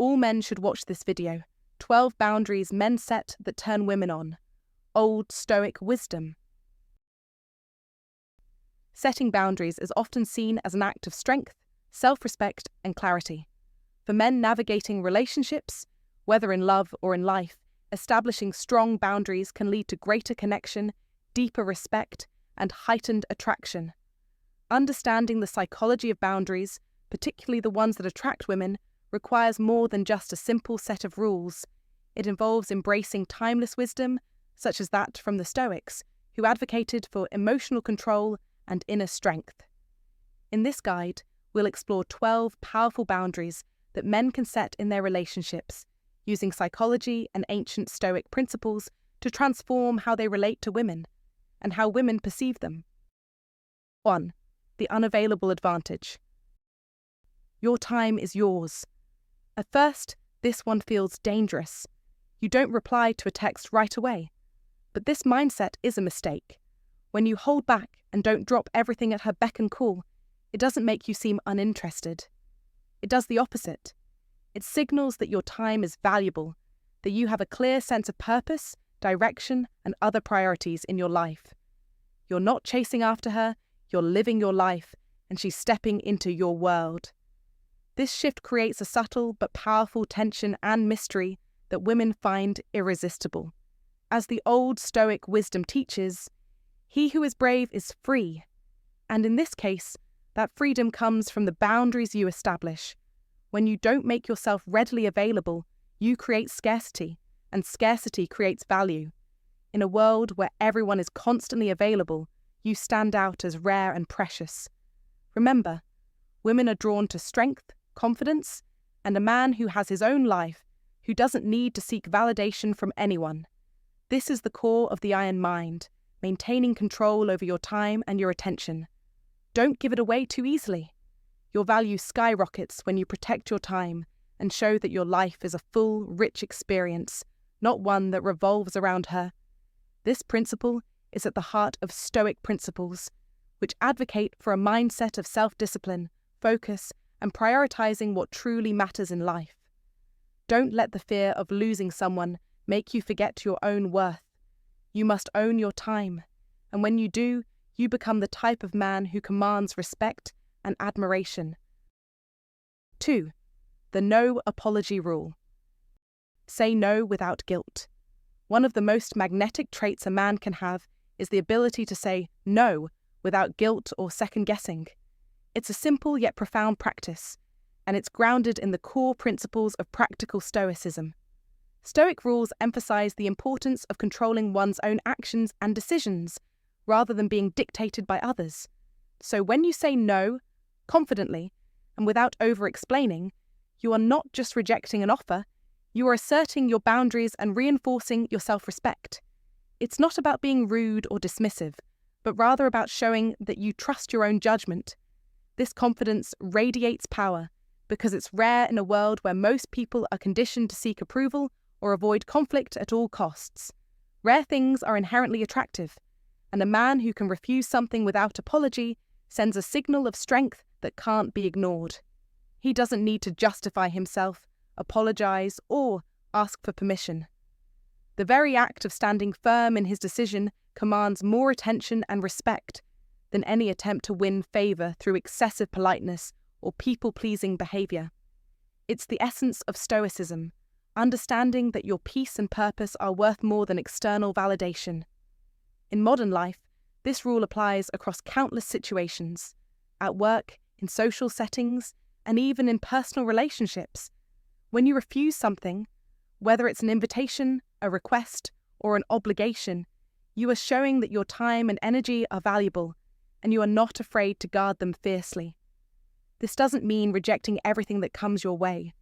All men should watch this video. 12 boundaries men set that turn women on. Old Stoic Wisdom. Setting boundaries is often seen as an act of strength, self-respect, and clarity. For men navigating relationships, whether in love or in life, establishing strong boundaries can lead to greater connection, deeper respect, and heightened attraction. Understanding the psychology of boundaries, particularly the ones that attract women, requires more than just a simple set of rules. It involves embracing timeless wisdom, such as that from the Stoics, who advocated for emotional control and inner strength. In this guide, we'll explore 12 powerful boundaries that men can set in their relationships, using psychology and ancient Stoic principles to transform how they relate to women and how women perceive them. 1. The unavailable advantage. Your time is yours. At first, this one feels dangerous. You don't reply to a text right away. But this mindset is a mistake. When you hold back and don't drop everything at her beck and call, it doesn't make you seem uninterested. It does the opposite. It signals that your time is valuable, that you have a clear sense of purpose, direction, and other priorities in your life. You're not chasing after her, you're living your life, and she's stepping into your world. This shift creates a subtle but powerful tension and mystery that women find irresistible. As the Old Stoic Wisdom teaches, he who is brave is free. And in this case, that freedom comes from the boundaries you establish. When you don't make yourself readily available, you create scarcity, and scarcity creates value. In a world where everyone is constantly available, you stand out as rare and precious. Remember, women are drawn to strength, confidence, and a man who has his own life, who doesn't need to seek validation from anyone. This is the core of the iron mind, maintaining control over your time and your attention. Don't give it away too easily. Your value skyrockets when you protect your time and show that your life is a full, rich experience, not one that revolves around her. This principle is at the heart of Stoic principles, which advocate for a mindset of self-discipline, focus, and prioritizing what truly matters in life. Don't let the fear of losing someone make you forget your own worth. You must own your time, and when you do, you become the type of man who commands respect and admiration. 2. The no apology rule. Say no without guilt. One of the most magnetic traits a man can have is the ability to say no without guilt or second-guessing. It's a simple yet profound practice, and it's grounded in the core principles of practical Stoicism. Stoic rules emphasize the importance of controlling one's own actions and decisions, rather than being dictated by others. So when you say no, confidently, and without over-explaining, you are not just rejecting an offer, you are asserting your boundaries and reinforcing your self-respect. It's not about being rude or dismissive, but rather about showing that you trust your own judgment. This confidence radiates power, because it's rare in a world where most people are conditioned to seek approval or avoid conflict at all costs. Rare things are inherently attractive, and a man who can refuse something without apology sends a signal of strength that can't be ignored. He doesn't need to justify himself, apologize, or ask for permission. The very act of standing firm in his decision commands more attention and respect than any attempt to win favor through excessive politeness or people-pleasing behavior. It's the essence of Stoicism, understanding that your peace and purpose are worth more than external validation. In modern life, this rule applies across countless situations, at work, in social settings, and even in personal relationships. When you refuse something, whether it's an invitation, a request, or an obligation, you are showing that your time and energy are valuable, and you are not afraid to guard them fiercely. This doesn't mean rejecting everything that comes your way,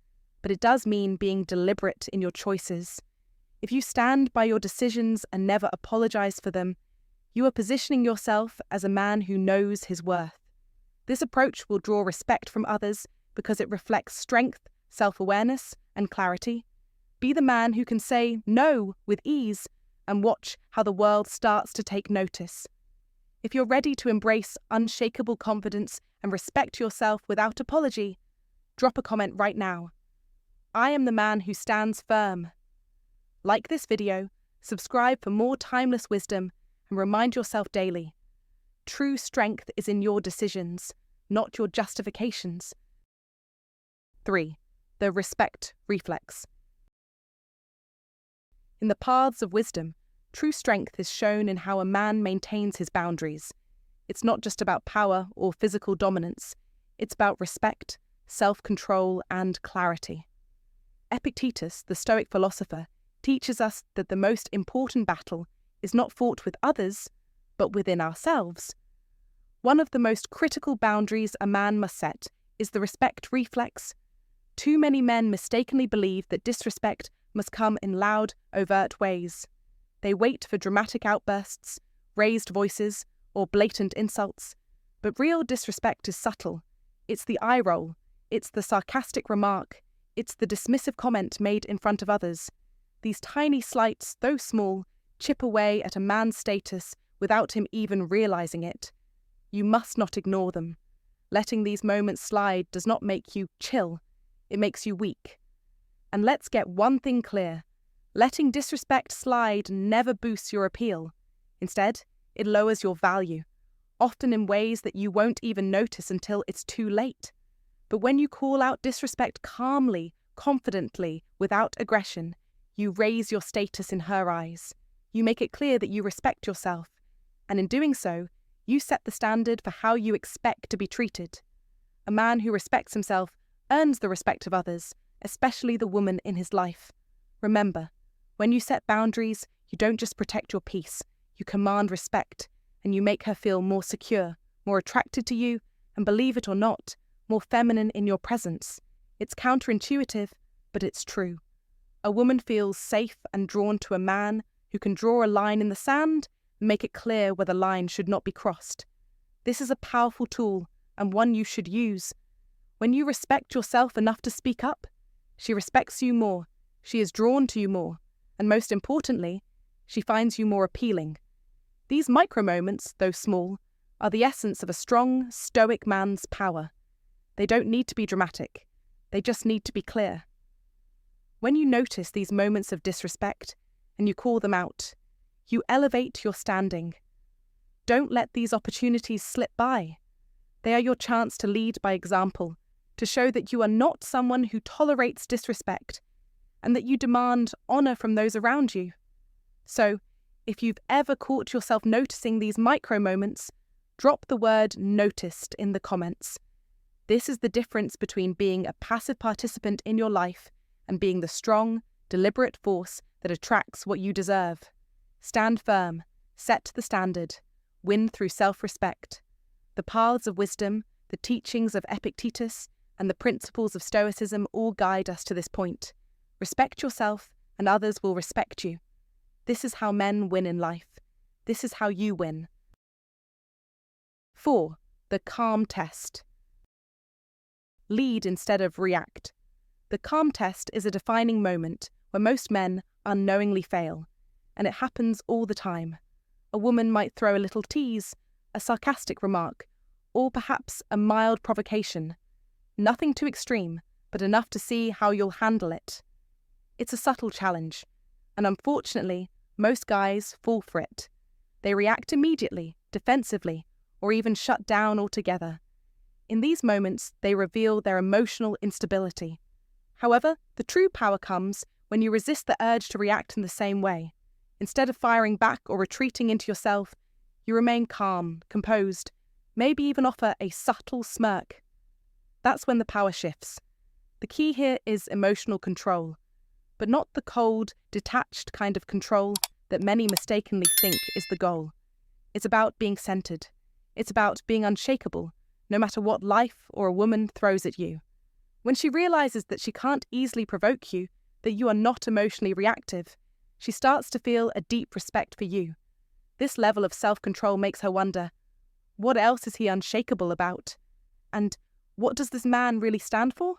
but it does mean being deliberate in your choices. If you stand by your decisions and never apologize for them, you are positioning yourself as a man who knows his worth. This approach will draw respect from others because it reflects strength, self-awareness, and clarity. Be the man who can say no with ease and watch how the world starts to take notice. If you're ready to embrace unshakable confidence and respect yourself without apology, drop a comment right now. I am the man who stands firm. Like this video, subscribe for more timeless wisdom, and remind yourself daily. True strength is in your decisions, not your justifications. 3. The respect reflex. In the paths of wisdom, true strength is shown in how a man maintains his boundaries. It's not just about power or physical dominance. It's about respect, self-control, and clarity. Epictetus, the Stoic philosopher, teaches us that the most important battle is not fought with others, but within ourselves. One of the most critical boundaries a man must set is the respect reflex. Too many men mistakenly believe that disrespect must come in loud, overt ways. They wait for dramatic outbursts, raised voices, or blatant insults. But real disrespect is subtle. It's the eye roll. It's the sarcastic remark. It's the dismissive comment made in front of others. These tiny slights, though small, chip away at a man's status without him even realizing it. You must not ignore them. Letting these moments slide does not make you chill. It makes you weak. And let's get one thing clear. Letting disrespect slide never boosts your appeal. Instead, it lowers your value, often in ways that you won't even notice until it's too late. But when you call out disrespect calmly, confidently, without aggression, you raise your status in her eyes. You make it clear that you respect yourself, and in doing so, you set the standard for how you expect to be treated. A man who respects himself earns the respect of others, especially the woman in his life. Remember, when you set boundaries, you don't just protect your peace, you command respect, and you make her feel more secure, more attracted to you, and believe it or not, more feminine in your presence. It's counterintuitive, but it's true. A woman feels safe and drawn to a man who can draw a line in the sand and make it clear where the line should not be crossed. This is a powerful tool, and one you should use. When you respect yourself enough to speak up, she respects you more, she is drawn to you more, and most importantly, she finds you more appealing. These micro-moments, though small, are the essence of a strong, stoic man's power. They don't need to be dramatic, they just need to be clear. When you notice these moments of disrespect, and you call them out, you elevate your standing. Don't let these opportunities slip by. They are your chance to lead by example, to show that you are not someone who tolerates disrespect, and that you demand honour from those around you. So, if you've ever caught yourself noticing these micro-moments, drop the word "noticed" in the comments. This is the difference between being a passive participant in your life and being the strong, deliberate force that attracts what you deserve. Stand firm, set the standard, win through self-respect. The paths of wisdom, the teachings of Epictetus, and the principles of Stoicism all guide us to this point. Respect yourself, and others will respect you. This is how men win in life. This is how you win. 4. The calm test. Lead instead of react. The calm test is a defining moment where most men unknowingly fail, and it happens all the time. A woman might throw a little tease, a sarcastic remark, or perhaps a mild provocation. Nothing too extreme, but enough to see how you'll handle it. It's a subtle challenge, and unfortunately, most guys fall for it. They react immediately, defensively, or even shut down altogether. In these moments, they reveal their emotional instability. However, the true power comes when you resist the urge to react in the same way. Instead of firing back or retreating into yourself, you remain calm, composed, maybe even offer a subtle smirk. That's when the power shifts. The key here is emotional control, but not the cold, detached kind of control that many mistakenly think is the goal. It's about being centered. It's about being unshakable, no matter what life or a woman throws at you. When she realizes that she can't easily provoke you, that you are not emotionally reactive, she starts to feel a deep respect for you. This level of self-control makes her wonder, what else is he unshakable about? And what does this man really stand for?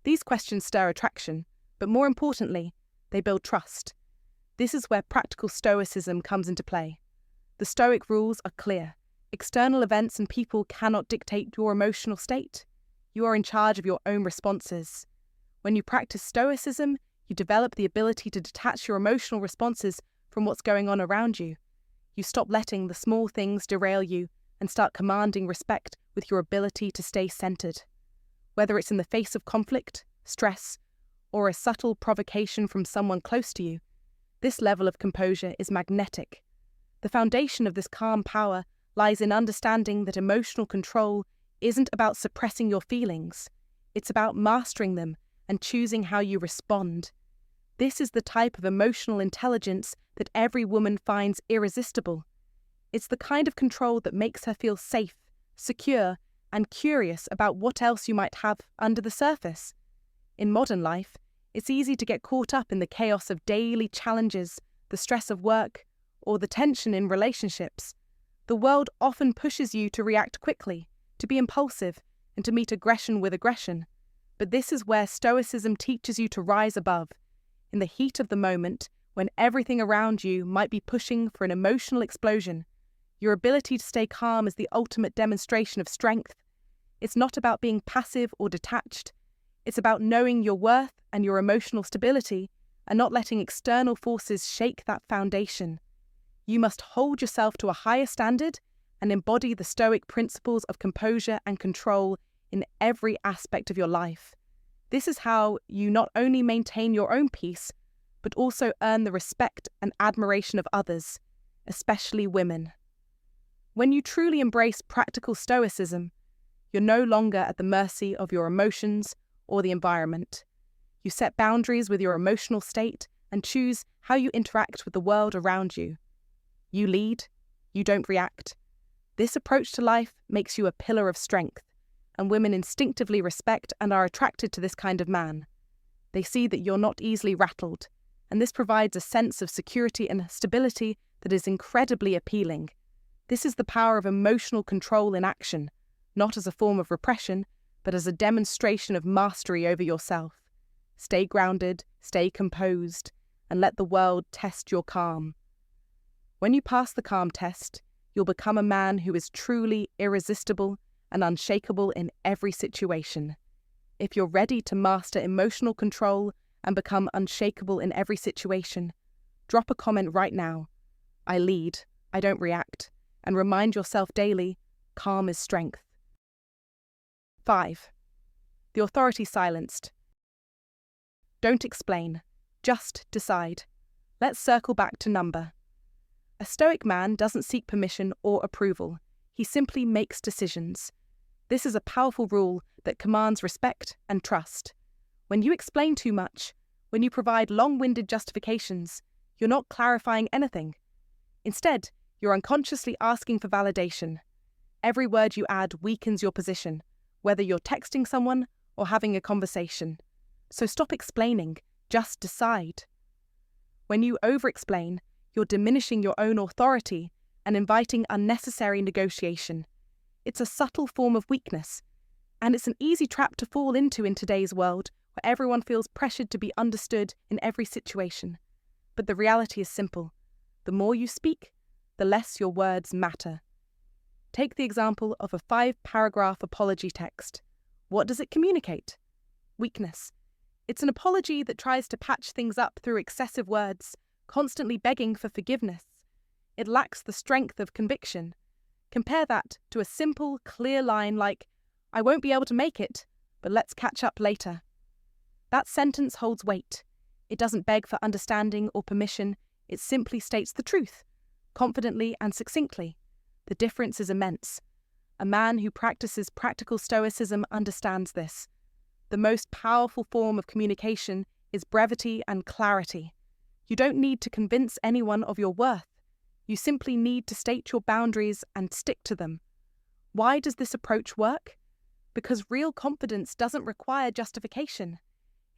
These questions stir attraction, but more importantly, they build trust. This is where practical stoicism comes into play. The Stoic rules are clear. External events and people cannot dictate your emotional state. You are in charge of your own responses. When you practice Stoicism, you develop the ability to detach your emotional responses from what's going on around you. You stop letting the small things derail you and start commanding respect with your ability to stay centered. Whether it's in the face of conflict, stress, or a subtle provocation from someone close to you, this level of composure is magnetic. The foundation of this calm power lies in understanding that emotional control isn't about suppressing your feelings. It's about mastering them and choosing how you respond. This is the type of emotional intelligence that every woman finds irresistible. It's the kind of control that makes her feel safe, secure, and curious about what else you might have under the surface. In modern life, it's easy to get caught up in the chaos of daily challenges, the stress of work, or the tension in relationships. The world often pushes you to react quickly, to be impulsive, and to meet aggression with aggression. But this is where Stoicism teaches you to rise above. In the heat of the moment, when everything around you might be pushing for an emotional explosion, your ability to stay calm is the ultimate demonstration of strength. It's not about being passive or detached. It's about knowing your worth and your emotional stability and not letting external forces shake that foundation. You must hold yourself to a higher standard and embody the Stoic principles of composure and control in every aspect of your life. This is how you not only maintain your own peace, but also earn the respect and admiration of others, especially women. When you truly embrace practical Stoicism, you're no longer at the mercy of your emotions or the environment. You set boundaries with your emotional state and choose how you interact with the world around you. You lead, you don't react. This approach to life makes you a pillar of strength, and women instinctively respect and are attracted to this kind of man. They see that you're not easily rattled, and this provides a sense of security and stability that is incredibly appealing. This is the power of emotional control in action, not as a form of repression, but as a demonstration of mastery over yourself. Stay grounded, stay composed, and let the world test your calm. When you pass the calm test, you'll become a man who is truly irresistible and unshakable in every situation. If you're ready to master emotional control and become unshakable in every situation, drop a comment right now. I lead, I don't react, and remind yourself daily, calm is strength. 5. The authority silenced. Don't explain, just decide. Let's circle back to number. A Stoic man doesn't seek permission or approval. He simply makes decisions. This is a powerful rule that commands respect and trust. When you explain too much, when you provide long-winded justifications, you're not clarifying anything. Instead, you're unconsciously asking for validation. Every word you add weakens your position, whether you're texting someone or having a conversation. So stop explaining, just decide. When you over-explain, you're diminishing your own authority and inviting unnecessary negotiation. It's a subtle form of weakness, and it's an easy trap to fall into in today's world, where everyone feels pressured to be understood in every situation. But the reality is simple. The more you speak, the less your words matter. Take the example of a 5-paragraph apology text. What does it communicate? Weakness. It's an apology that tries to patch things up through excessive words, constantly begging for forgiveness. It lacks the strength of conviction. Compare that to a simple, clear line like, I won't be able to make it, but let's catch up later. That sentence holds weight. It doesn't beg for understanding or permission. It simply states the truth, confidently and succinctly. The difference is immense. A man who practices practical Stoicism understands this. The most powerful form of communication is brevity and clarity. You don't need to convince anyone of your worth. You simply need to state your boundaries and stick to them. Why does this approach work? Because real confidence doesn't require justification.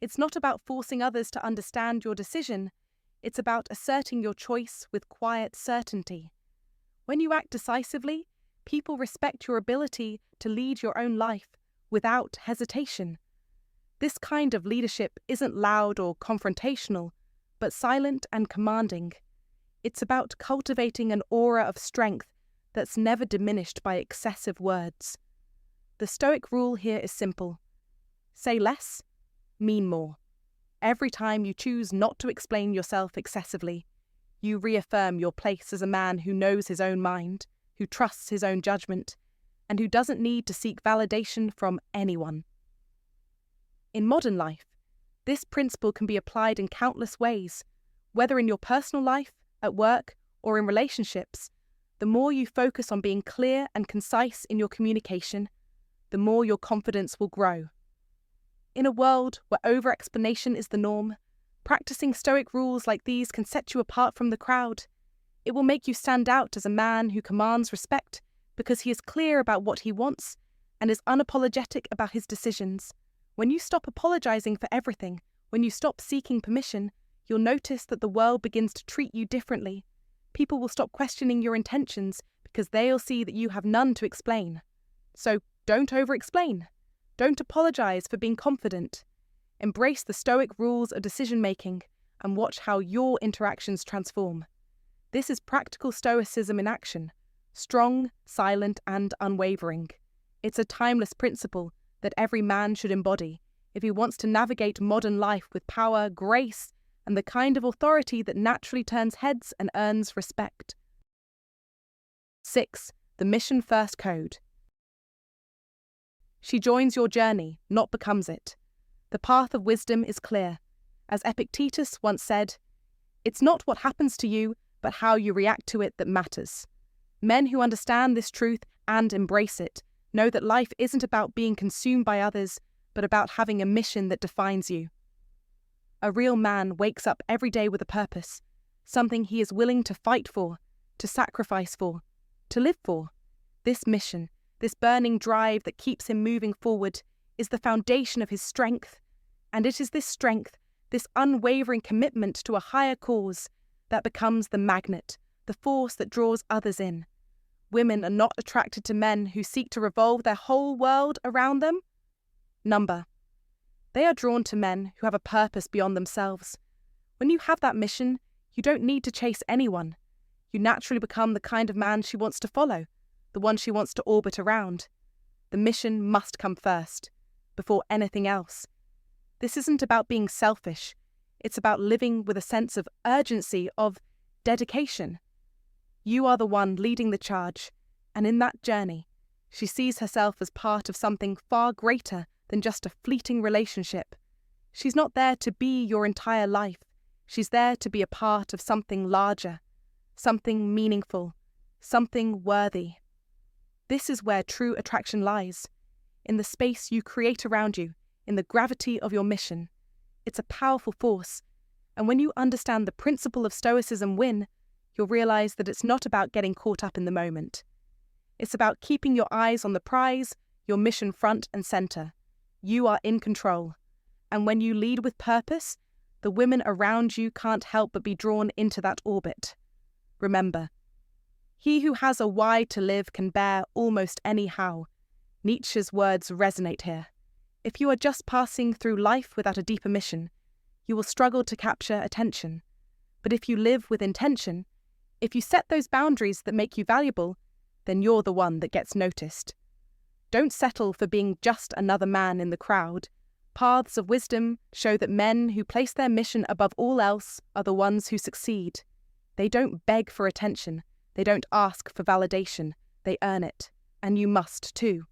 It's not about forcing others to understand your decision. It's about asserting your choice with quiet certainty. When you act decisively, people respect your ability to lead your own life without hesitation. This kind of leadership isn't loud or confrontational, but silent and commanding. It's about cultivating an aura of strength that's never diminished by excessive words. The Stoic rule here is simple. Say less, mean more. Every time you choose not to explain yourself excessively, you reaffirm your place as a man who knows his own mind, who trusts his own judgment, and who doesn't need to seek validation from anyone. In modern life, this principle can be applied in countless ways, whether in your personal life, at work, or in relationships. The more you focus on being clear and concise in your communication, the more your confidence will grow. In a world where over-explanation is the norm, practicing Stoic rules like these can set you apart from the crowd. It will make you stand out as a man who commands respect because he is clear about what he wants and is unapologetic about his decisions. When you stop apologizing for everything, when you stop seeking permission, you'll notice that the world begins to treat you differently. People will stop questioning your intentions because they'll see that you have none to explain. So don't over-explain. Don't apologize for being confident. Embrace the Stoic rules of decision-making and watch how your interactions transform. This is practical Stoicism in action, strong, silent, and unwavering. It's a timeless principle that every man should embody if he wants to navigate modern life with power, grace, and the kind of authority that naturally turns heads and earns respect. 6. The Mission First Code. She joins your journey, not becomes it. The path of wisdom is clear. As Epictetus once said, "It's not what happens to you, but how you react to it that matters." Men who understand this truth and embrace it know that life isn't about being consumed by others, but about having a mission that defines you. A real man wakes up every day with a purpose, something he is willing to fight for, to sacrifice for, to live for. This mission, this burning drive that keeps him moving forward, is the foundation of his strength, and it is this strength, this unwavering commitment to a higher cause, that becomes the magnet, the force that draws others in. Women are not attracted to men who seek to revolve their whole world around them. Number. They are drawn to men who have a purpose beyond themselves. When you have that mission, you don't need to chase anyone. You naturally become the kind of man she wants to follow, the one she wants to orbit around. The mission must come first, before anything else. This isn't about being selfish. It's about living with a sense of urgency, of dedication. You are the one leading the charge, and in that journey, she sees herself as part of something far greater than just a fleeting relationship. She's not there to be your entire life. She's there to be a part of something larger, something meaningful, something worthy. This is where true attraction lies, in the space you create around you, in the gravity of your mission. It's a powerful force, and when you understand the principle of Stoicism you'll realize that it's not about getting caught up in the moment. It's about keeping your eyes on the prize, your mission front and center. You are in control, and when you lead with purpose, the women around you can't help but be drawn into that orbit. Remember, he who has a why to live can bear almost any how. Nietzsche's words resonate here. If you are just passing through life without a deeper mission, you will struggle to capture attention. But if you live with intention, if you set those boundaries that make you valuable, then you're the one that gets noticed. Don't settle for being just another man in the crowd. Paths of wisdom show that men who place their mission above all else are the ones who succeed. They don't beg for attention. They don't ask for validation. They earn it. And you must too.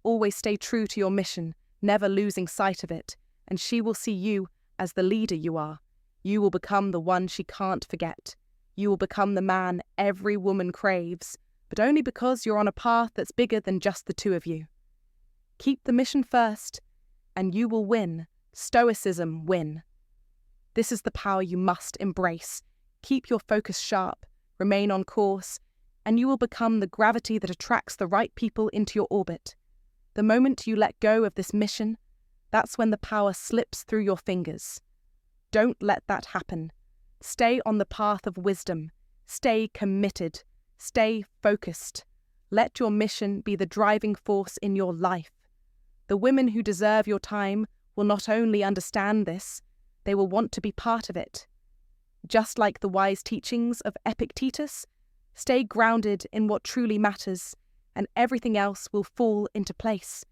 Always stay true to your mission, never losing sight of it, and she will see you as the leader you are. You will become the one she can't forget. You will become the man every woman craves, but only because you're on a path that's bigger than just the two of you. Keep the mission first, and you will win. Stoicism win. This is the power you must embrace. Keep your focus sharp, remain on course, and you will become the gravity that attracts the right people into your orbit. The moment you let go of this mission, that's when the power slips through your fingers. Don't let that happen. Stay on the path of wisdom. Stay committed. Stay focused. Let your mission be the driving force in your life. The women who deserve your time will not only understand this, they will want to be part of it. Just like the wise teachings of Epictetus, stay grounded in what truly matters, and everything else will fall into place.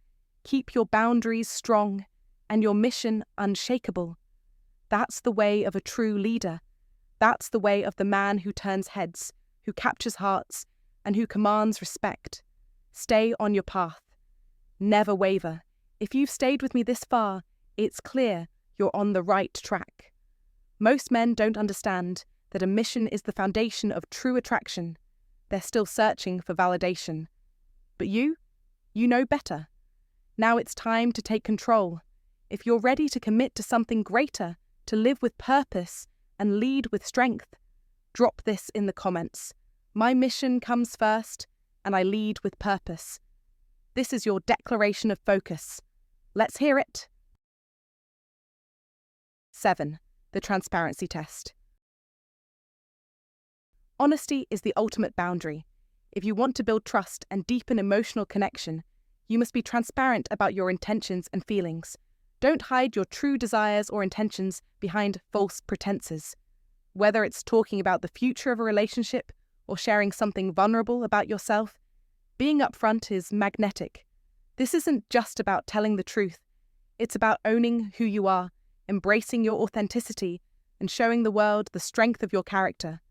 Keep your boundaries strong, and your mission unshakable. That's the way of a true leader. That's the way of the man who turns heads, who captures hearts, and who commands respect. Stay on your path. Never waver. If you've stayed with me this far, it's clear you're on the right track. Most men don't understand that a mission is the foundation of true attraction. They're still searching for validation. But you know better. Now it's time to take control. If you're ready to commit to something greater, to live with purpose and lead with strength, drop this in the comments. My mission comes first, and I lead with purpose. This is your declaration of focus. Let's hear it. 7. The transparency test. Honesty is the ultimate boundary. If you want to build trust and deepen emotional connection, you must be transparent about your intentions and feelings. Don't hide your true desires or intentions behind false pretenses. Whether it's talking about the future of a relationship or sharing something vulnerable about yourself, being upfront is magnetic. This isn't just about telling the truth. It's about owning who you are, embracing your authenticity, and showing the world the strength of your character.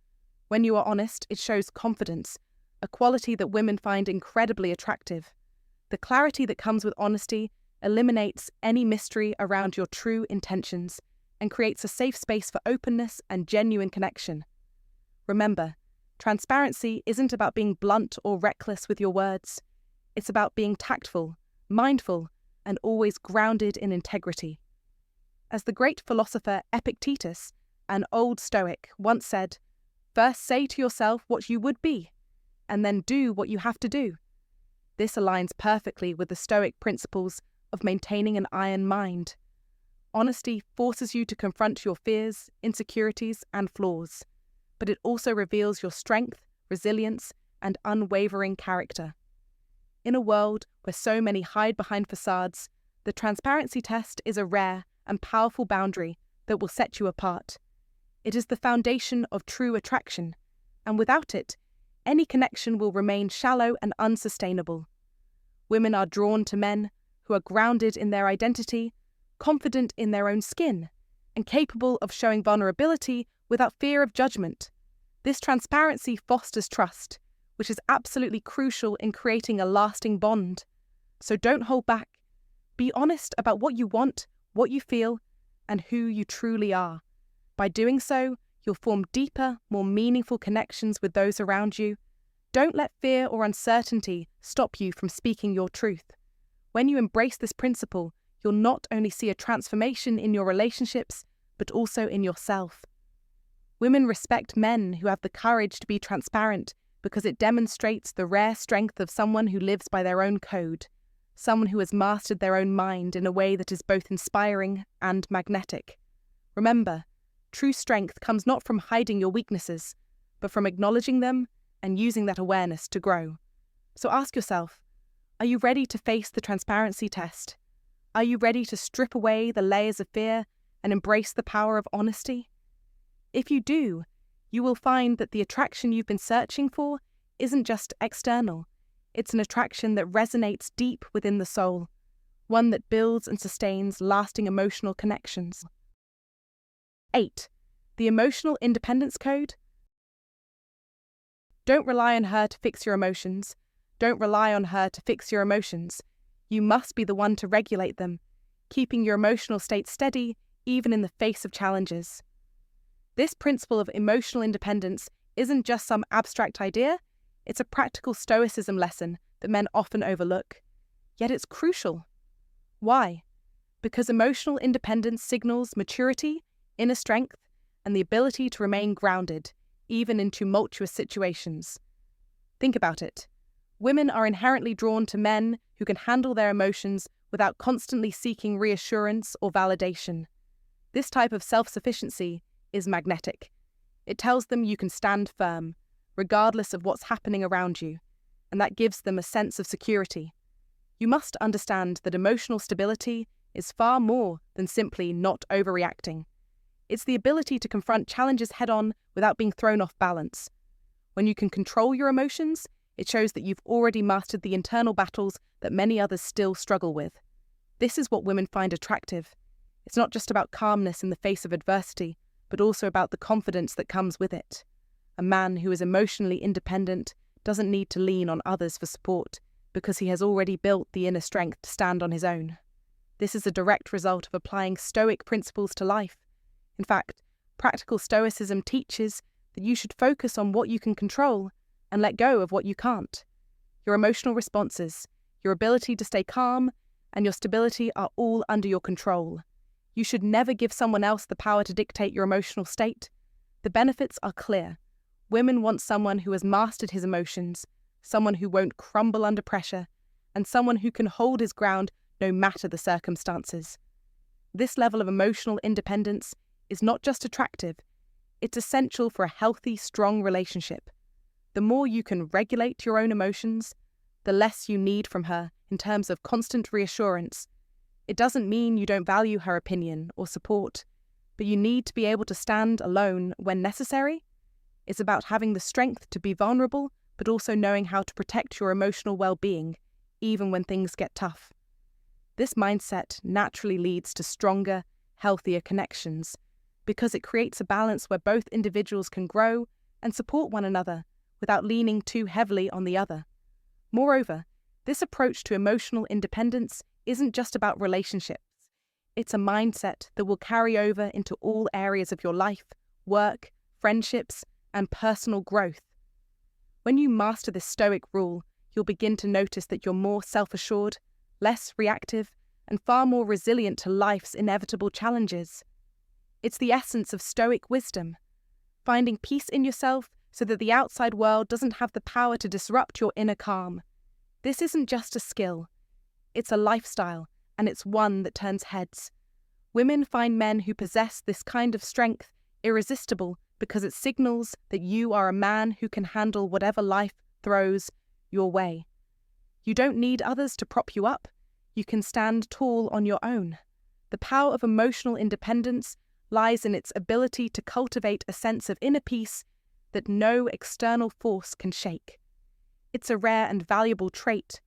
When you are honest, it shows confidence, a quality that women find incredibly attractive. The clarity that comes with honesty eliminates any mystery around your true intentions and creates a safe space for openness and genuine connection. Remember, transparency isn't about being blunt or reckless with your words. It's about being tactful, mindful, and always grounded in integrity. As the great philosopher Epictetus, an Old Stoic, once said, "First say to yourself what you would be, and then do what you have to do." This aligns perfectly with the Stoic principles of maintaining an iron mind. Honesty forces you to confront your fears, insecurities, and flaws, but it also reveals your strength, resilience, and unwavering character. In a world where so many hide behind facades, the transparency test is a rare and powerful boundary that will set you apart. It is the foundation of true attraction, and without it, any connection will remain shallow and unsustainable. Women are drawn to men who are grounded in their identity, confident in their own skin, and capable of showing vulnerability without fear of judgment. This transparency fosters trust, which is absolutely crucial in creating a lasting bond. So don't hold back. Be honest about what you want, what you feel, and who you truly are. By doing so, you'll form deeper, more meaningful connections with those around you. Don't let fear or uncertainty stop you from speaking your truth. When you embrace this principle, you'll not only see a transformation in your relationships, but also in yourself. Women respect men who have the courage to be transparent because it demonstrates the rare strength of someone who lives by their own code, someone who has mastered their own mind in a way that is both inspiring and magnetic. Remember, true strength comes not from hiding your weaknesses, but from acknowledging them and using that awareness to grow. So ask yourself, are you ready to face the transparency test? Are you ready to strip away the layers of fear and embrace the power of honesty? If you do, you will find that the attraction you've been searching for isn't just external. It's an attraction that resonates deep within the soul, one that builds and sustains lasting emotional connections. 8. The Emotional Independence Code. Don't rely on her to fix your emotions. Don't rely on her to fix your emotions. You must be the one to regulate them, keeping your emotional state steady even in the face of challenges. This principle of emotional independence isn't just some abstract idea, it's a practical Stoicism lesson that men often overlook. Yet it's crucial. Why? Because emotional independence signals maturity, inner strength, and the ability to remain grounded, even in tumultuous situations. Think about it. Women are inherently drawn to men who can handle their emotions without constantly seeking reassurance or validation. This type of self-sufficiency is magnetic. It tells them you can stand firm, regardless of what's happening around you, and that gives them a sense of security. You must understand that emotional stability is far more than simply not overreacting. It's the ability to confront challenges head-on without being thrown off balance. When you can control your emotions, it shows that you've already mastered the internal battles that many others still struggle with. This is what women find attractive. It's not just about calmness in the face of adversity, but also about the confidence that comes with it. A man who is emotionally independent doesn't need to lean on others for support because he has already built the inner strength to stand on his own. This is a direct result of applying Stoic principles to life. In fact, practical Stoicism teaches that you should focus on what you can control and let go of what you can't. Your emotional responses, your ability to stay calm, and your stability are all under your control. You should never give someone else the power to dictate your emotional state. The benefits are clear. Women want someone who has mastered his emotions, someone who won't crumble under pressure, and someone who can hold his ground no matter the circumstances. This level of emotional independence is not just attractive, it's essential for a healthy, strong relationship. The more you can regulate your own emotions, the less you need from her in terms of constant reassurance. It doesn't mean you don't value her opinion or support, but you need to be able to stand alone when necessary. It's about having the strength to be vulnerable, but also knowing how to protect your emotional well-being, even when things get tough. This mindset naturally leads to stronger, healthier connections, because it creates a balance where both individuals can grow and support one another without leaning too heavily on the other. Moreover, this approach to emotional independence isn't just about relationships. It's a mindset that will carry over into all areas of your life, work, friendships, and personal growth. When you master this Stoic rule, you'll begin to notice that you're more self-assured, less reactive, and far more resilient to life's inevitable challenges. It's the essence of Stoic wisdom, finding peace in yourself so that the outside world doesn't have the power to disrupt your inner calm. This isn't just a skill, it's a lifestyle, and it's one that turns heads. Women find men who possess this kind of strength irresistible because it signals that you are a man who can handle whatever life throws your way. You don't need others to prop you up. You can stand tall on your own. The power of emotional independence lies in its ability to cultivate a sense of inner peace that no external force can shake. It's a rare and valuable trait,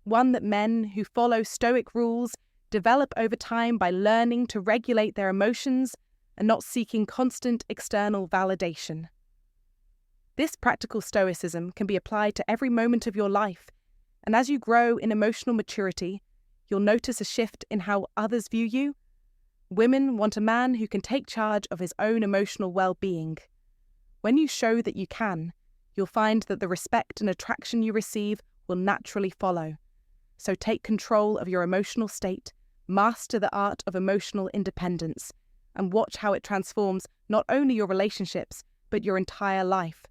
one that men who follow Stoic rules develop over time by learning to regulate their emotions and not seeking constant external validation. This practical Stoicism can be applied to every moment of your life, and as you grow in emotional maturity, you'll notice a shift in how others view you. Women want a man who can take charge of his own emotional well-being. When you show that you can, you'll find that the respect and attraction you receive will naturally follow. So take control of your emotional state, master the art of emotional independence, and watch how it transforms not only your relationships, but your entire life.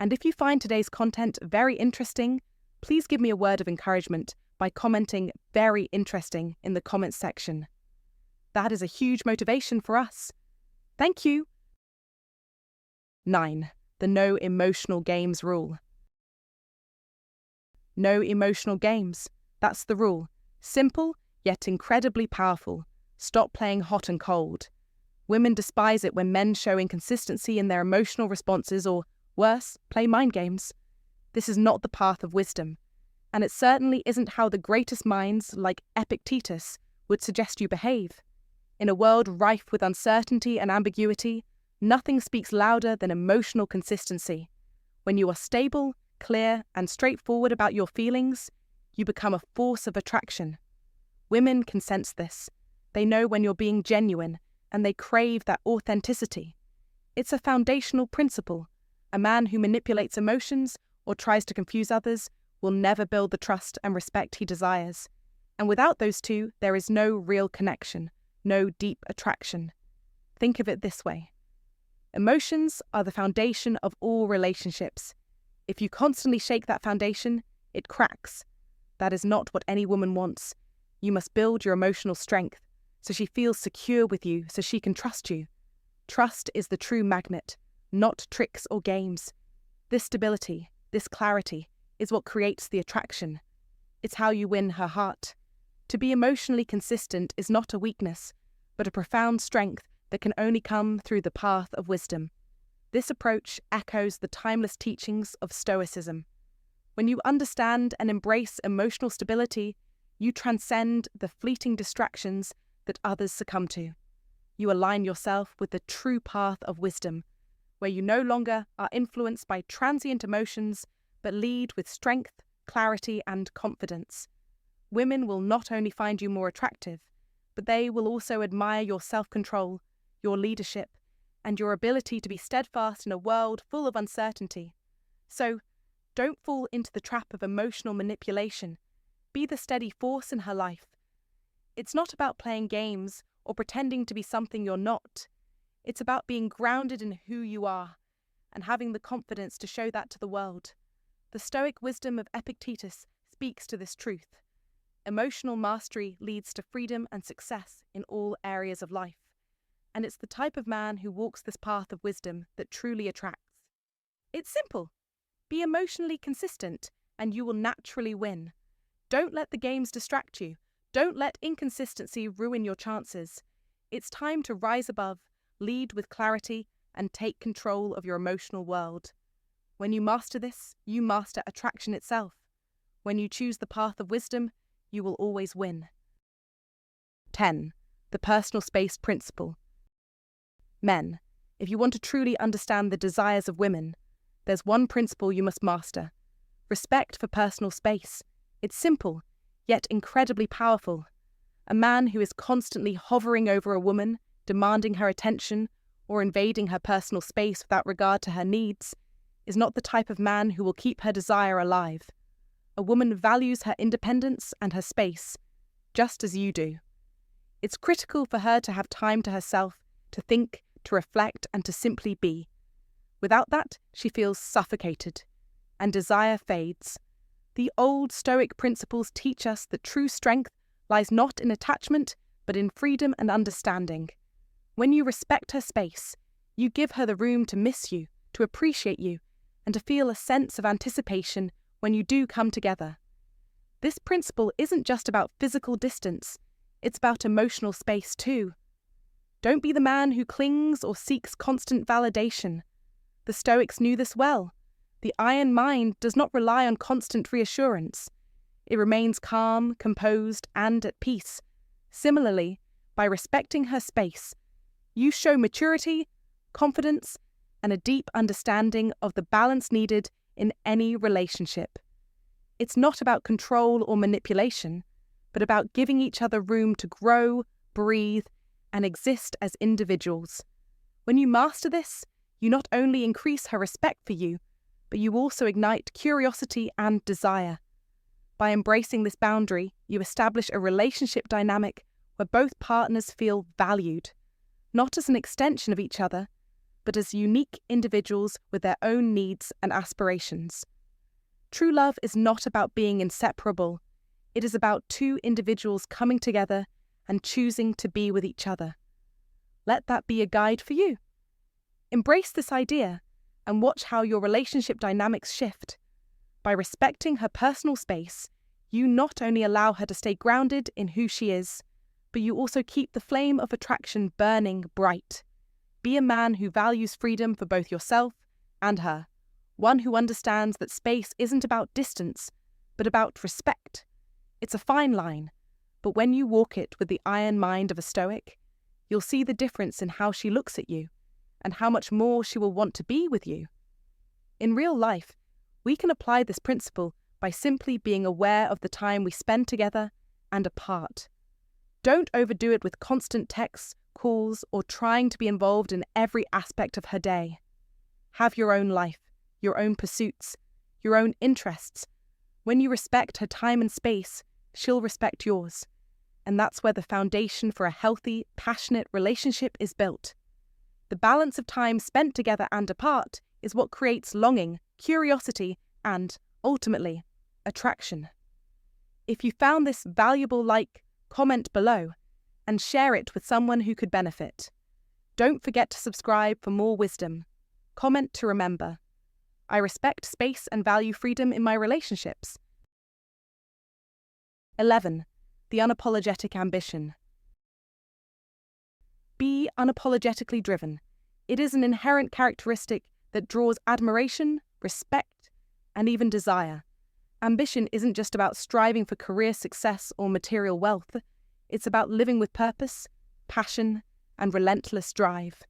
And if you find today's content very interesting, please give me a word of encouragement by commenting "very interesting" in the comments section. That is a huge motivation for us. Thank you. 9. The no emotional games rule. No emotional games. That's the rule. Simple, yet incredibly powerful. Stop playing hot and cold. Women despise it when men show inconsistency in their emotional responses or, worse, play mind games. This is not the path of wisdom, and it certainly isn't how the greatest minds, like Epictetus, would suggest you behave. In a world rife with uncertainty and ambiguity, nothing speaks louder than emotional consistency. When you are stable, clear, and straightforward about your feelings, you become a force of attraction. Women can sense this. They know when you're being genuine, and they crave that authenticity. It's a foundational principle. A man who manipulates emotions or tries to confuse others will never build the trust and respect he desires. And without those two, there is no real connection, no deep attraction. Think of it this way. Emotions are the foundation of all relationships. If you constantly shake that foundation, it cracks. That is not what any woman wants. You must build your emotional strength so she feels secure with you, so she can trust you. Trust is the true magnet, not tricks or games. This stability, this clarity, is what creates the attraction. It's how you win her heart. To be emotionally consistent is not a weakness, but a profound strength that can only come through the path of wisdom. This approach echoes the timeless teachings of Stoicism. When you understand and embrace emotional stability, You transcend the fleeting distractions that others succumb to. You align yourself with the true path of wisdom, where you no longer are influenced by transient emotions, but lead with strength, clarity, and confidence. Women will not only find you more attractive, but they will also admire your self-control, your leadership, and your ability to be steadfast in a world full of uncertainty. So, don't fall into the trap of emotional manipulation. Be the steady force in her life. It's not about playing games or pretending to be something you're not. It's about being grounded in who you are and having the confidence to show that to the world. The Stoic wisdom of Epictetus speaks to this truth. Emotional mastery leads to freedom and success in all areas of life, and it's the type of man who walks this path of wisdom that truly attracts. It's simple. Be emotionally consistent, and you will naturally win. Don't let the games distract you. Don't let inconsistency ruin your chances. It's time to rise above, lead with clarity, and take control of your emotional world. When you master this, you master attraction itself. When you choose the path of wisdom, you will always win. 10. The personal space principle. Men, if you want to truly understand the desires of women, there's one principle you must master: respect for personal space. It's simple, yet incredibly powerful. A man who is constantly hovering over a woman, demanding her attention, or invading her personal space without regard to her needs, is not the type of man who will keep her desire alive. A woman values her independence and her space, just as you do. It's critical for her to have time to herself, to think, to reflect, and to simply be. Without that, she feels suffocated, and desire fades. The old Stoic principles teach us that true strength lies not in attachment, but in freedom and understanding. When you respect her space, you give her the room to miss you, to appreciate you, and to feel a sense of anticipation when you do come together. This principle isn't just about physical distance, it's about emotional space too. Don't be the man who clings or seeks constant validation. The Stoics knew this well. The iron mind does not rely on constant reassurance. It remains calm, composed, and at peace. Similarly, by respecting her space, you show maturity, confidence, and a deep understanding of the balance needed in any relationship. It's not about control or manipulation, but about giving each other room to grow, breathe, and exist as individuals. When you master this, you not only increase her respect for you, but you also ignite curiosity and desire. By embracing this boundary, you establish a relationship dynamic where both partners feel valued, not as an extension of each other, but as unique individuals with their own needs and aspirations. True love is not about being inseparable. It is about two individuals coming together and choosing to be with each other. Let that be a guide for you. Embrace this idea and watch how your relationship dynamics shift. By respecting her personal space, you not only allow her to stay grounded in who she is, but you also keep the flame of attraction burning bright. Be a man who values freedom for both yourself and her, one who understands that space isn't about distance, but about respect. It's a fine line, but when you walk it with the iron mind of a Stoic, you'll see the difference in how she looks at you and how much more she will want to be with you. In real life, we can apply this principle by simply being aware of the time we spend together and apart. Don't overdo it with constant texts, calls, or trying to be involved in every aspect of her day. Have your own life, your own pursuits, your own interests. When you respect her time and space, she'll respect yours. And that's where the foundation for a healthy, passionate relationship is built. The balance of time spent together and apart is what creates longing, curiosity, and, ultimately, attraction. If you found this valuable, comment below and share it with someone who could benefit. Don't forget to subscribe for more wisdom. Comment to remember. I respect space and value freedom in my relationships. 11. The unapologetic ambition. Be unapologetically driven. It is an inherent characteristic that draws admiration, respect, and even desire. Ambition isn't just about striving for career success or material wealth. It's about living with purpose, passion, and relentless drive.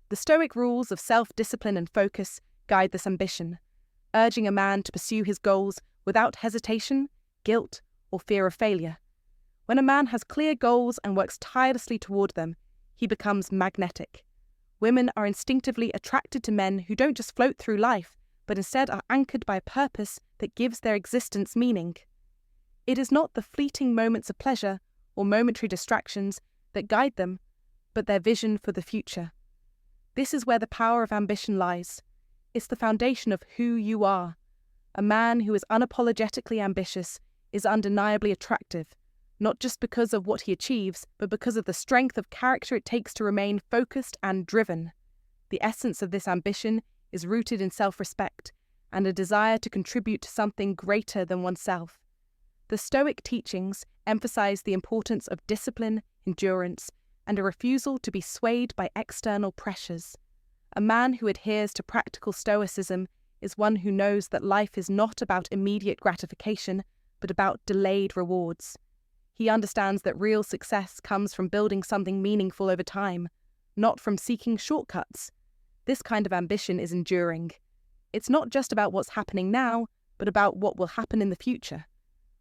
The Stoic rules of self-discipline and focus guide this ambition, urging a man to pursue his goals without hesitation, guilt, or fear of failure. When a man has clear goals and works tirelessly toward them, he becomes magnetic. Women are instinctively attracted to men who don't just float through life, but instead are anchored by a purpose that gives their existence meaning. It is not the fleeting moments of pleasure or momentary distractions that guide them, but their vision for the future. This is where the power of ambition lies. It's the foundation of who you are. A man who is unapologetically ambitious is undeniably attractive, not just because of what he achieves, but because of the strength of character it takes to remain focused and driven. The essence of this ambition is rooted in self-respect and a desire to contribute to something greater than oneself. The Stoic teachings emphasize the importance of discipline, endurance, and a refusal to be swayed by external pressures. A man who adheres to practical Stoicism is one who knows that life is not about immediate gratification, but about delayed rewards. He understands that real success comes from building something meaningful over time, not from seeking shortcuts. This kind of ambition is enduring. It's not just about what's happening now, but about what will happen in the future.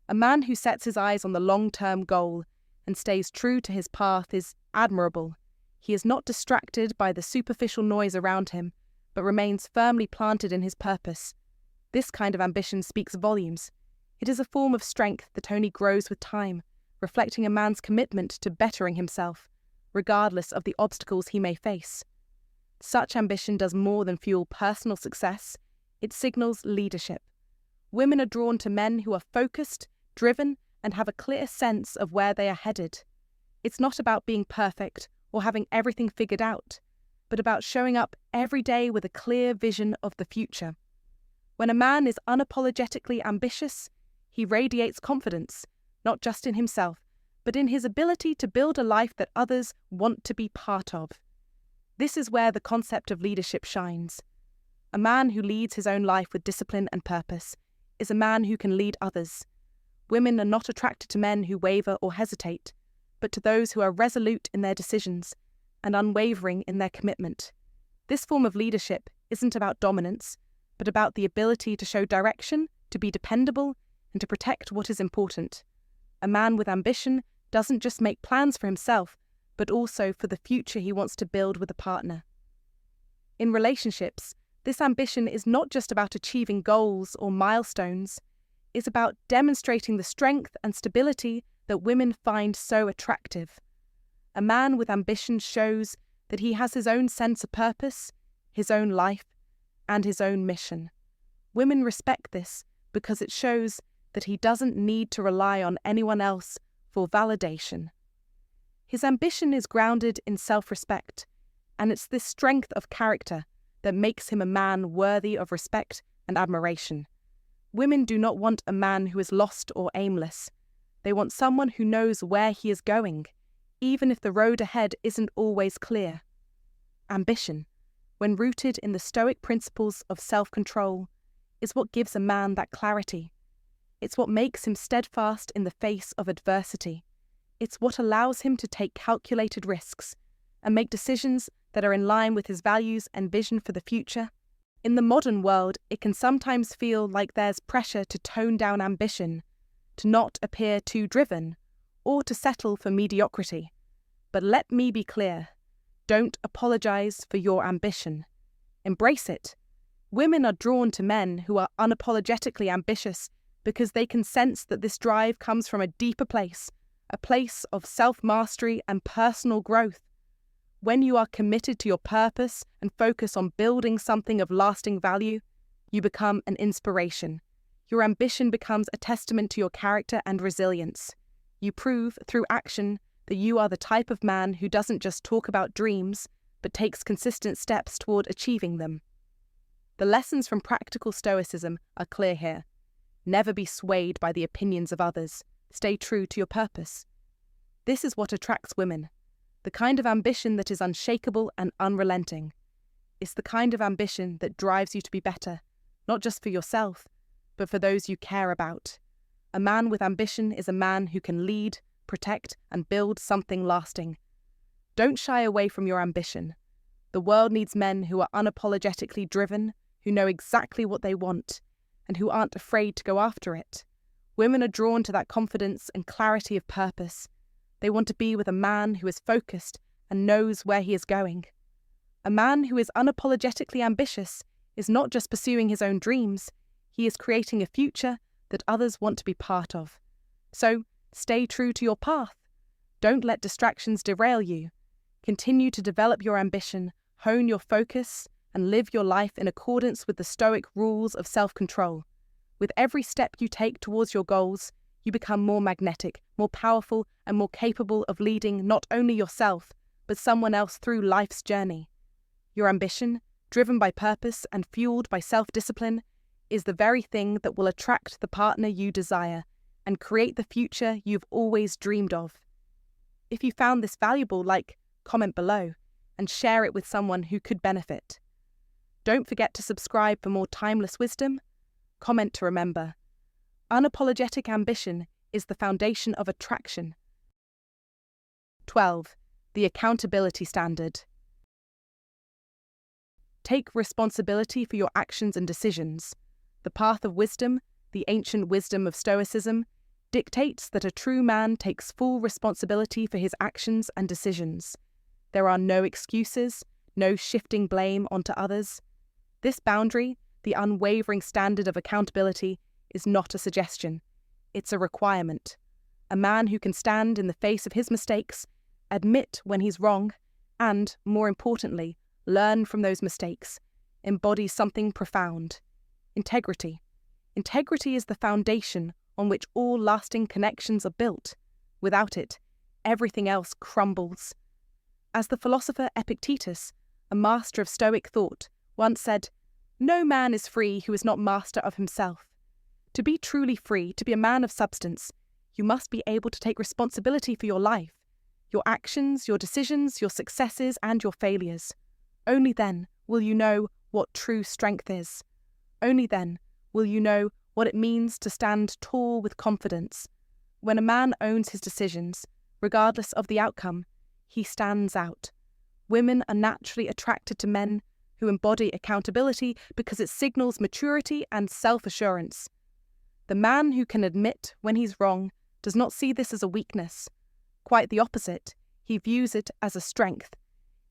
A man who sets his eyes on the long-term goal and stays true to his path is admirable. He is not distracted by the superficial noise around him, but remains firmly planted in his purpose. This kind of ambition speaks volumes. It is a form of strength that only grows with time, reflecting a man's commitment to bettering himself, regardless of the obstacles he may face. Such ambition does more than fuel personal success, it signals leadership. Women are drawn to men who are focused, driven, and have a clear sense of where they are headed. It's not about being perfect or having everything figured out, but about showing up every day with a clear vision of the future. When a man is unapologetically ambitious, he radiates confidence, not just in himself, but in his ability to build a life that others want to be part of. This is where the concept of leadership shines. A man who leads his own life with discipline and purpose is a man who can lead others. Women are not attracted to men who waver or hesitate, but to those who are resolute in their decisions and unwavering in their commitment. This form of leadership isn't about dominance, but about the ability to show direction, to be dependable, and to protect what is important. A man with ambition doesn't just make plans for himself, but also for the future he wants to build with a partner. In relationships, this ambition is not just about achieving goals or milestones. It's about demonstrating the strength and stability that women find so attractive. A man with ambition shows that he has his own sense of purpose, his own life, and his own mission. Women respect this because it shows that he doesn't need to rely on anyone else for validation. His ambition is grounded in self-respect, and it's this strength of character that makes him a man worthy of respect and admiration. Women do not want a man who is lost or aimless. They want someone who knows where he is going, even if the road ahead isn't always clear. Ambition, when rooted in the Stoic principles of self-control, is what gives a man that clarity. It's what makes him steadfast in the face of adversity. It's what allows him to take calculated risks and make decisions that are in line with his values and vision for the future. In the modern world, it can sometimes feel like there's pressure to tone down ambition, to not appear too driven, or to settle for mediocrity. But let me be clear, don't apologize for your ambition. Embrace it. Women are drawn to men who are unapologetically ambitious because they can sense that this drive comes from a deeper place, a place of self-mastery and personal growth. When you are committed to your purpose and focus on building something of lasting value, you become an inspiration. Your ambition becomes a testament to your character and resilience. You prove through action that you are the type of man who doesn't just talk about dreams, but takes consistent steps toward achieving them. The lessons from practical Stoicism are clear here. Never be swayed by the opinions of others. Stay true to your purpose. This is what attracts women. The kind of ambition that is unshakable and unrelenting. It's the kind of ambition that drives you to be better, not just for yourself, but for those you care about. A man with ambition is a man who can lead, protect, and build something lasting. Don't shy away from your ambition. The world needs men who are unapologetically driven, who know exactly what they want, and who aren't afraid to go after it. Women are drawn to that confidence and clarity of purpose. They want to be with a man who is focused and knows where he is going. A man who is unapologetically ambitious is not just pursuing his own dreams, he is creating a future that others want to be part of. So, stay true to your path. Don't let distractions derail you. Continue to develop your ambition, hone your focus, and live your life in accordance with the Stoic rules of self-control. With every step you take towards your goals, you become more magnetic, more powerful, and more capable of leading not only yourself, but someone else through life's journey. Your ambition, driven by purpose and fueled by self-discipline, is the very thing that will attract the partner you desire and create the future you've always dreamed of. If you found this valuable, comment below, and share it with someone who could benefit. Don't forget to subscribe for more timeless wisdom. Comment to remember. Unapologetic ambition is the foundation of attraction. 12. The accountability standard. Take responsibility for your actions and decisions. The path of wisdom, the ancient wisdom of Stoicism, dictates that a true man takes full responsibility for his actions and decisions. There are no excuses, no shifting blame onto others. This boundary, the unwavering standard of accountability, is not a suggestion. It's a requirement. A man who can stand in the face of his mistakes, admit when he's wrong, and, more importantly, learn from those mistakes, embodies something profound. Integrity. Integrity is the foundation on which all lasting connections are built. Without it, everything else crumbles. As the philosopher Epictetus, a master of Stoic thought, once said, "No man is free who is not master of himself." To be truly free, to be a man of substance, you must be able to take responsibility for your life, your actions, your decisions, your successes, and your failures. Only then will you know what true strength is. Only then will you know what it means to stand tall with confidence. When a man owns his decisions, regardless of the outcome, he stands out. Women are naturally attracted to men who embody accountability because it signals maturity and self-assurance. The man who can admit when he's wrong does not see this as a weakness. Quite the opposite, he views it as a strength.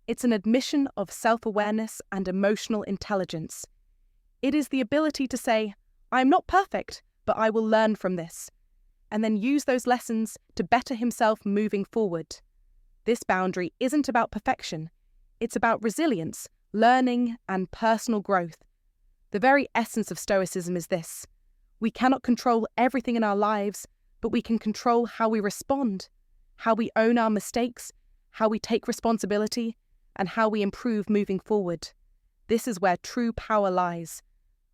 It's an admission of self-awareness and emotional intelligence. It is the ability to say, "I am not perfect, but I will learn from this," and then use those lessons to better himself moving forward. This boundary isn't about perfection. It's about resilience, learning, and personal growth. The very essence of Stoicism is this: we cannot control everything in our lives, but we can control how we respond, how we own our mistakes, how we take responsibility, and how we improve moving forward. This is where true power lies.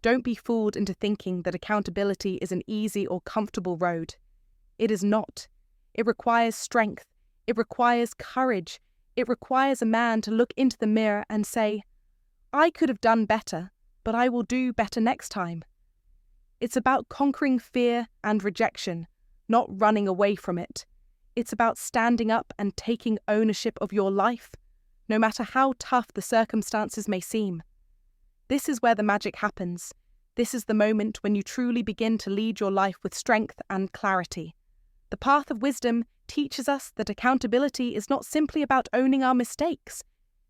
Don't be fooled into thinking that accountability is an easy or comfortable road. It is not. It requires strength. It requires courage. It requires a man to look into the mirror and say, "I could have done better, but I will do better next time." It's about conquering fear and rejection, not running away from it. It's about standing up and taking ownership of your life, no matter how tough the circumstances may seem. This is where the magic happens. This is the moment when you truly begin to lead your life with strength and clarity. The path of wisdom teaches us that accountability is not simply about owning our mistakes.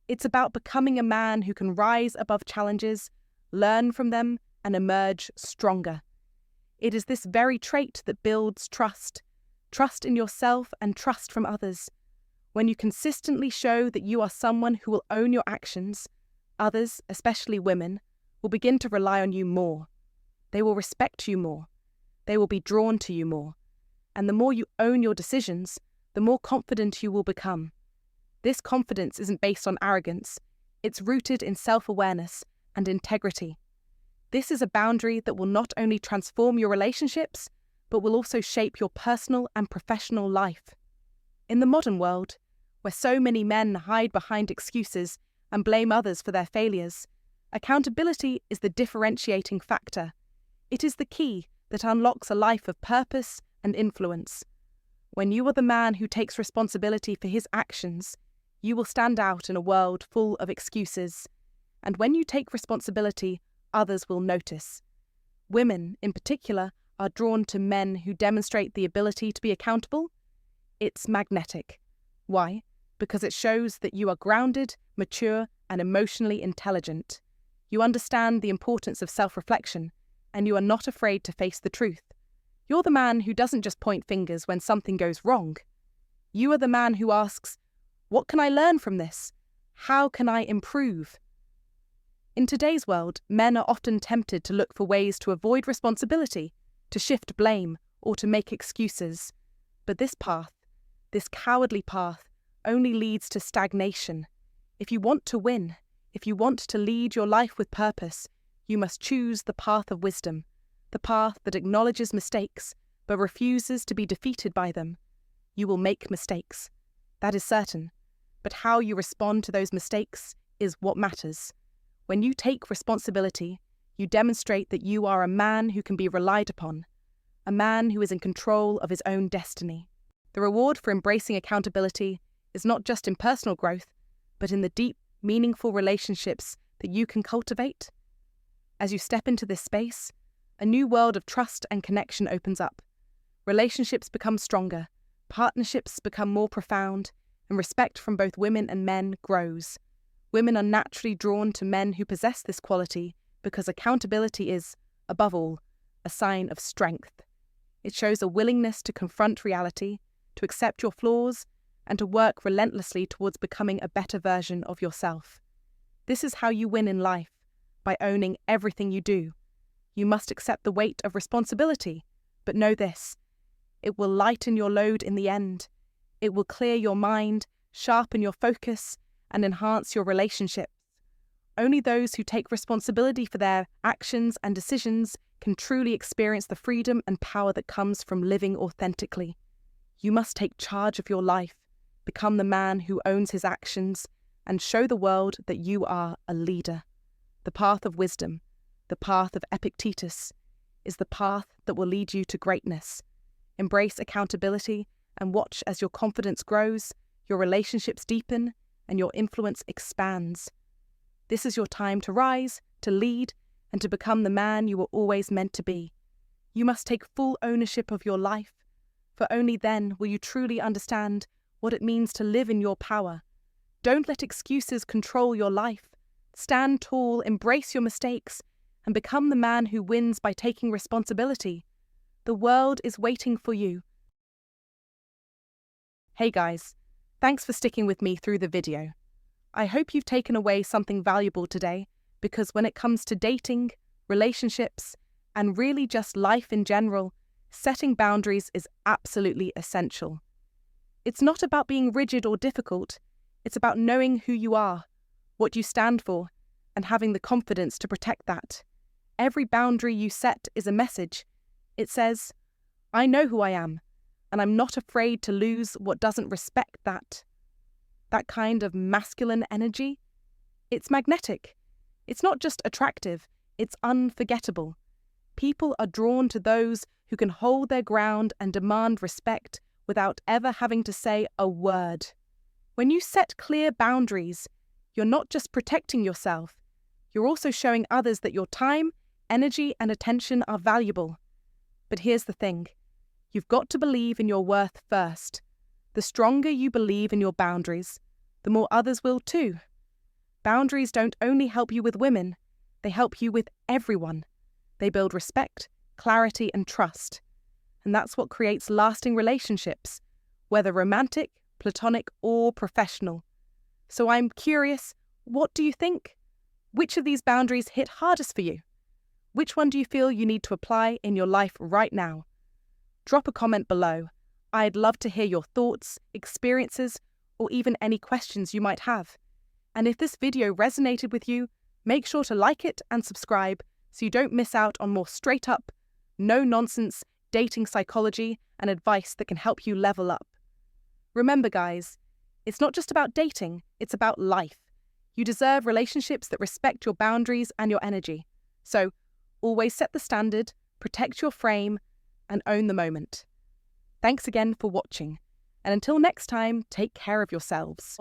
It's about becoming a man who can rise above challenges, learn from them, and emerge stronger. It is this very trait that builds trust in yourself and trust from others. When you consistently show that you are someone who will own your actions, others, especially women, will begin to rely on you more. They will respect you more. They will be drawn to you more. And the more you own your decisions, the more confident you will become. This confidence isn't based on arrogance. It's rooted in self-awareness and integrity. This is a boundary that will not only transform your relationships, but will also shape your personal and professional life. In the modern world, where so many men hide behind excuses and blame others for their failures, accountability is the differentiating factor. It is the key that unlocks a life of purpose and influence. When you are the man who takes responsibility for his actions, you will stand out in a world full of excuses. And when you take responsibility, others will notice. Women, in particular, are drawn to men who demonstrate the ability to be accountable. It's magnetic. Why? Because it shows that you are grounded, mature, and emotionally intelligent. You understand the importance of self-reflection, and you are not afraid to face the truth. You're the man who doesn't just point fingers when something goes wrong. You are the man who asks, "What can I learn from this? How can I improve?" In today's world, men are often tempted to look for ways to avoid responsibility, to shift blame, or to make excuses. But this path, this cowardly path, only leads to stagnation. If you want to win, if you want to lead your life with purpose, you must choose the path of wisdom, the path that acknowledges mistakes but refuses to be defeated by them. You will make mistakes. That is certain. But how you respond to those mistakes is what matters. When you take responsibility, you demonstrate that you are a man who can be relied upon, a man who is in control of his own destiny. The reward for embracing accountability is not just in personal growth, but in the deep, meaningful relationships that you can cultivate. As you step into this space, a new world of trust and connection opens up. Relationships become stronger, partnerships become more profound, and respect from both women and men grows. Women are naturally drawn to men who possess this quality because accountability is, above all, a sign of strength. It shows a willingness to confront reality, to accept your flaws, and to work relentlessly towards becoming a better version of yourself. This is how you win in life, by owning everything you do. You must accept the weight of responsibility, but know this: it will lighten your load in the end. It will clear your mind, sharpen your focus, and enhance your relationships. Only those who take responsibility for their actions and decisions can truly experience the freedom and power that comes from living authentically. You must take charge of your life, become the man who owns his actions, and show the world that you are a leader. The path of wisdom, the path of Epictetus, is the path that will lead you to greatness. Embrace accountability and watch as your confidence grows, your relationships deepen, and your influence expands. This is your time to rise, to lead, and to become the man you were always meant to be. You must take full ownership of your life, for only then will you truly understand what it means to live in your power. Don't let excuses control your life. Stand tall, embrace your mistakes, and become the man who wins by taking responsibility. The world is waiting for you. Hey guys, thanks for sticking with me through the video. I hope you've taken away something valuable today, because when it comes to dating, relationships, and really just life in general, setting boundaries is absolutely essential. It's not about being rigid or difficult. It's about knowing who you are, what you stand for, and having the confidence to protect that. Every boundary you set is a message. It says, "I know who I am, and I'm not afraid to lose what doesn't respect that." That kind of masculine energy, it's magnetic. It's not just attractive, it's unforgettable. People are drawn to those who can hold their ground and demand respect without ever having to say a word. When you set clear boundaries, you're not just protecting yourself, you're also showing others that your time, energy, and attention are valuable. But here's the thing. You've got to believe in your worth first. The stronger you believe in your boundaries, the more others will too. Boundaries don't only help you with women, they help you with everyone. They build respect, clarity, and trust. And that's what creates lasting relationships, whether romantic, platonic, or professional. So I'm curious, what do you think? Which of these boundaries hit hardest for you? Which one do you feel you need to apply in your life right now? Drop a comment below. I'd love to hear your thoughts, experiences, or even any questions you might have. And if this video resonated with you, make sure to like it and subscribe so you don't miss out on more straight-up, no-nonsense dating psychology and advice that can help you level up. Remember, guys, it's not just about dating, it's about life. You deserve relationships that respect your boundaries and your energy. So, always set the standard, protect your frame, and own the moment. Thanks again for watching, and until next time, take care of yourselves.